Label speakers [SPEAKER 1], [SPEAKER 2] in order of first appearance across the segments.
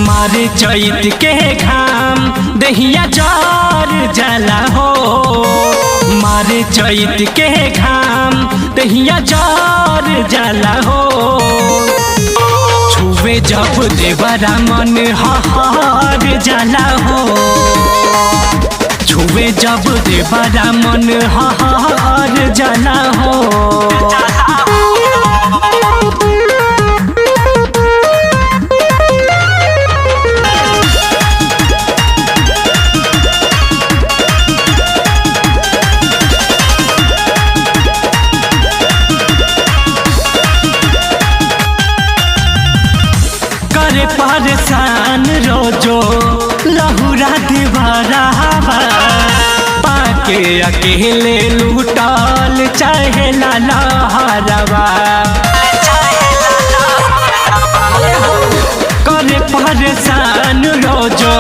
[SPEAKER 1] मारे चैत के घाम दहिया जर जाला हो। मारे चैत के घाम दहिया जर जाला हो। छुवे जब देवरा मन हर जाला हो। छुवे जब देवरा मन हर जाला हो। परेशान रोजो लहुरा देवरा पाके अकेले लूटल चाहे लहरवा। करे परेशान रोजो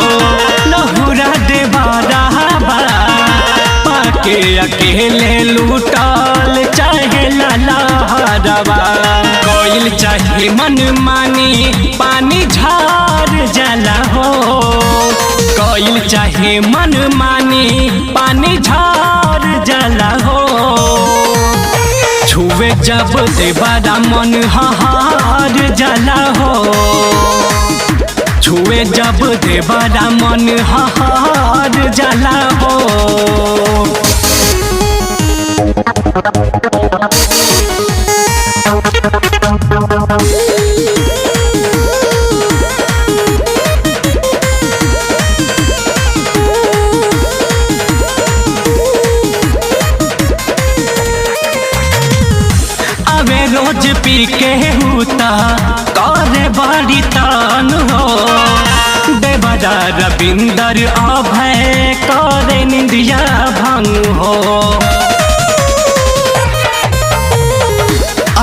[SPEAKER 1] लहुरा देवरा पाके अकेले लूटल चाहे लहरवा। कोयल चाहे मन मानी पानी झार जाला हो। कोयल चाहे मन मानी पानी झार जाला हो। छुवे जब देवरा मन हार जाला हो। छुवे जब देवरा मन हार जाला हो। रोज पी के हुता करे बड़ी तान हो। देवरा रविंदर अभय करे निंदिया भंग हो।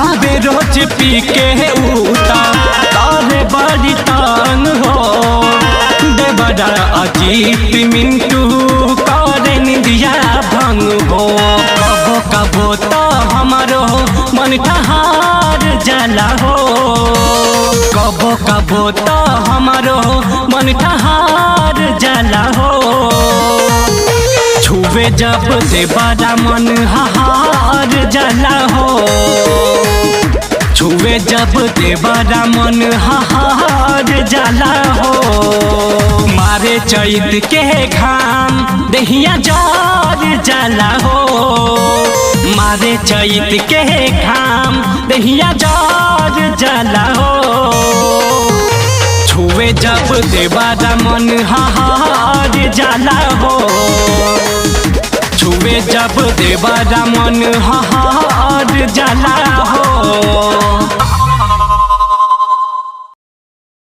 [SPEAKER 1] आबे रोज पी के हुता करे बड़ी तान हो। देवरा अजीत मिंटू करे निंदिया भंग हो। कबो कबो तो हमारो मन ठहार जाला हो। कबो कबो तो हमारो मन ठहार जाला हो। छुवे जब देवरा मन हार जाला हो। छुवे जब देवरा मन हार जाला हो। मारे चैत के घाम दहिया जर जाला हो। मारे चैत के घाम दहिया जर जाला हो। छुवे जब देवरा मन हार जाला हो। छुवे जब देवरा मन हार जाला हो।